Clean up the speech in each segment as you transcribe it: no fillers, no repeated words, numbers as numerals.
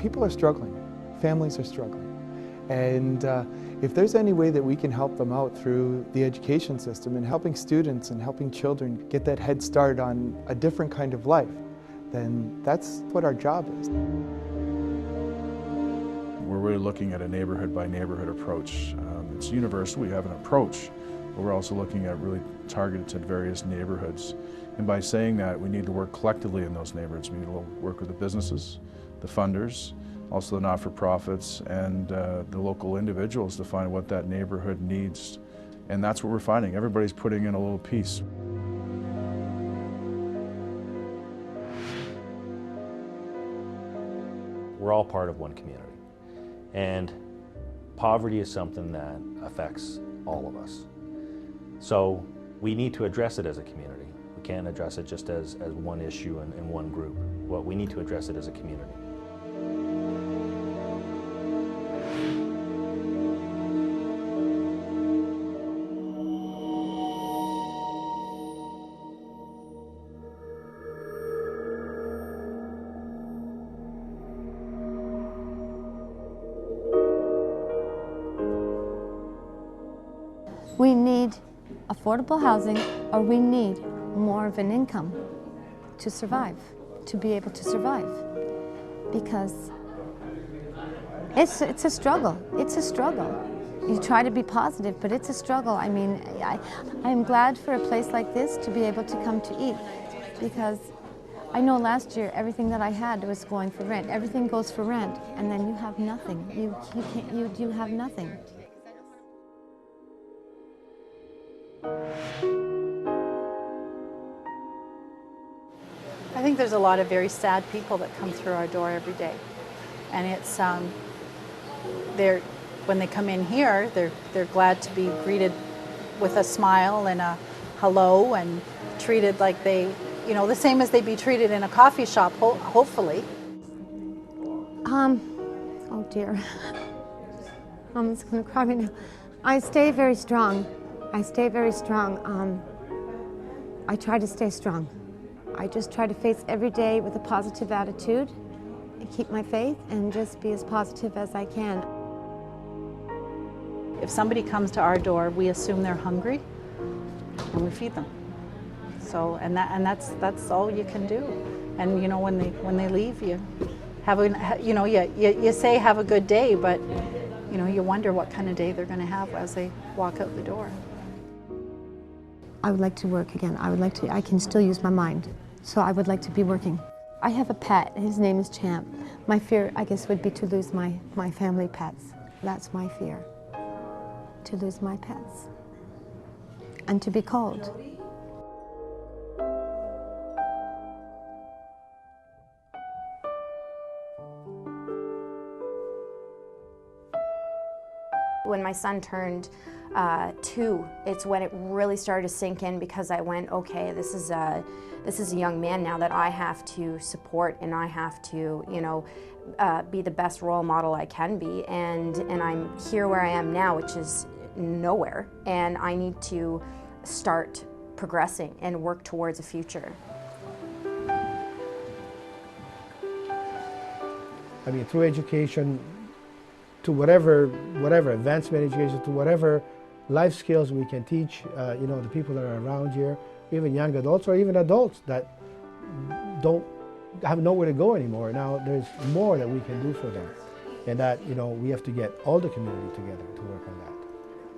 people are struggling, families are struggling. And if there's any way that we can help them out through the education system and helping students and helping children get that head start on a different kind of life, then that's what our job is. We're really looking at a neighborhood by neighborhood approach. It's universal, we have an approach, but we're also looking at really targeted to various neighborhoods. And by saying that, we need to work collectively in those neighborhoods. We need to work with the businesses, the funders, also the not-for-profits, and the local individuals to find what that neighborhood needs. And that's what we're finding. Everybody's putting in a little piece. We're all part of one community. And poverty is something that affects all of us. So we need to address it as a community. We can't address it just as one issue in one group. Well, we need to address it as a community. We need affordable housing, or we need more of an income to survive, to be able to survive. Because it's a struggle. It's a struggle. You try to be positive, but it's a struggle. I mean, I'm glad for a place like this to be able to come to eat, because I know last year everything that I had was going for rent. Everything goes for rent, and then you have nothing. You have nothing. I think there's a lot of very sad people that come through our door every day, and it's when they come in here, they're glad to be greeted with a smile and a hello, and treated like they, you know, the same as they'd be treated in a coffee shop, hopefully. Oh dear, I'm just gonna cry right now. I stay very strong. I stay very strong. I try to stay strong. I just try to face every day with a positive attitude and keep my faith and just be as positive as I can. If somebody comes to our door, we assume they're hungry and we feed them. So, and that's all you can do. And you know, when they leave, you have you say have a good day, but you know, you wonder what kind of day they're going to have as they walk out the door. I would like to work again. I can still use my mind. So I would like to be working. I have a pet. His name is Champ. My fear, I guess, would be to lose my family pets. That's my fear, to lose my pets and to be cold. When my son turned 2, it's when it really started to sink in, because I went, okay, this is a young man now that I have to support, and I have to, you know, be the best role model I can be, and I'm here where I am now, which is nowhere, and I need to start progressing and work towards a future. I mean, through education, to whatever advancement education, to whatever life skills we can teach, you know, the people that are around here, even young adults or even adults that don't have nowhere to go anymore. Now there's more that we can do for them, and that, you know, we have to get all the community together to work on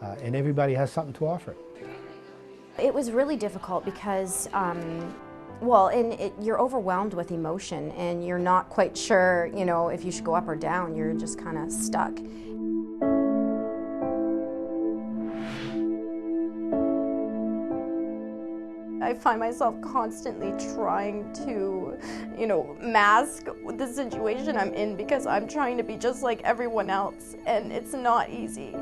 that, and everybody has something to offer. It was really difficult because you're overwhelmed with emotion, and you're not quite sure, you know, if you should go up or down. You're just kind of stuck. I find myself constantly trying to, you know, mask the situation I'm in, because I'm trying to be just like everyone else, and it's not easy.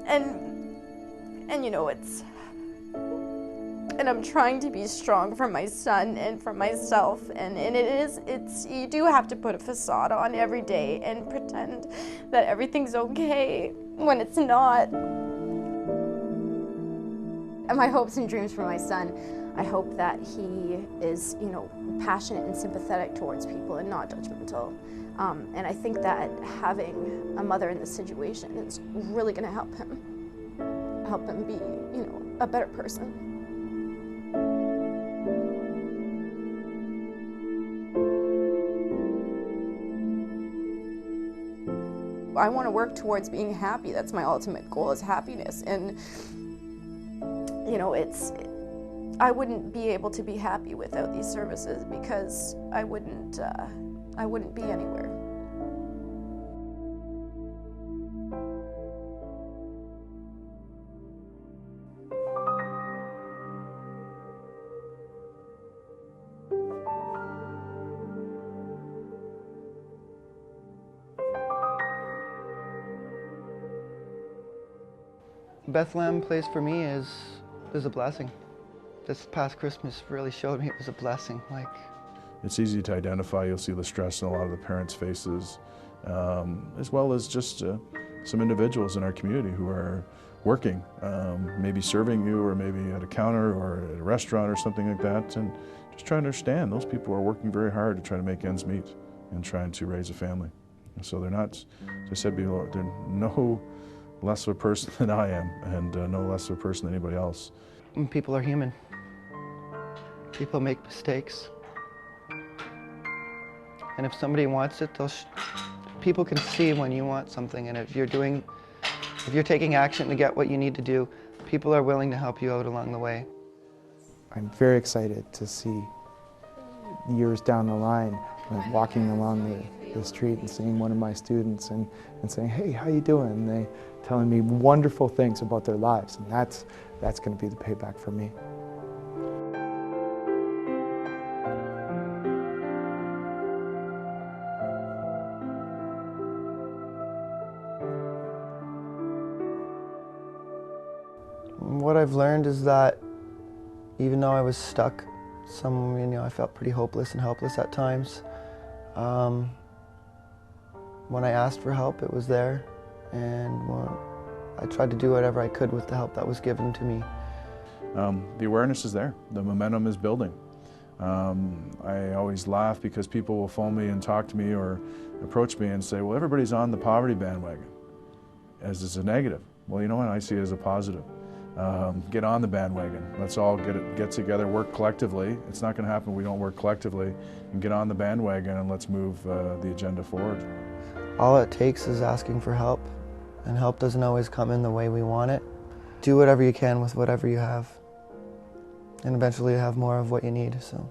And you know, and I'm trying to be strong for my son and for myself, and you do have to put a facade on every day and pretend that everything's okay when it's not. And my hopes and dreams for my son, I hope that he is, you know, passionate and sympathetic towards people and not judgmental. And I think that having a mother in this situation is really going to help him be, you know, a better person. I want to work towards being happy. That's my ultimate goal, is happiness. And, you know, I wouldn't be able to be happy without these services, because I wouldn't be anywhere. Bethlehem Place for me is a blessing. This past Christmas really showed me it was a blessing. It's easy to identify. You'll see the stress in a lot of the parents' faces, as well as just some individuals in our community who are working, maybe serving you, or maybe at a counter or at a restaurant or something like that, and just trying to understand those people are working very hard to try to make ends meet and trying to raise a family. And so they're not, as I said before, they're no less of a person than I am, and no less of a person than anybody else. People are human. People make mistakes. And if somebody wants it, people can see when you want something, and if you're taking action to get what you need to do, people are willing to help you out along the way. I'm very excited to see years down the line, walking along the street and seeing one of my students and saying, "Hey, how you doing?" And they telling me wonderful things about their lives, and that's going to be the payback for me. What I've learned is that even though I was stuck, I felt pretty hopeless and helpless at times. When I asked for help, it was there, and I tried to do whatever I could with the help that was given to me. The awareness is there. The momentum is building. I always laugh because people will phone me and talk to me or approach me and say, well, everybody's on the poverty bandwagon, as it's a negative. Well, you know what? I see it as a positive. Get on the bandwagon. Let's all get together, work collectively. It's not going to happen if we don't work collectively. And get on the bandwagon and let's move the agenda forward. All it takes is asking for help, and help doesn't always come in the way we want it. Do whatever you can with whatever you have, and eventually you have more of what you need. So.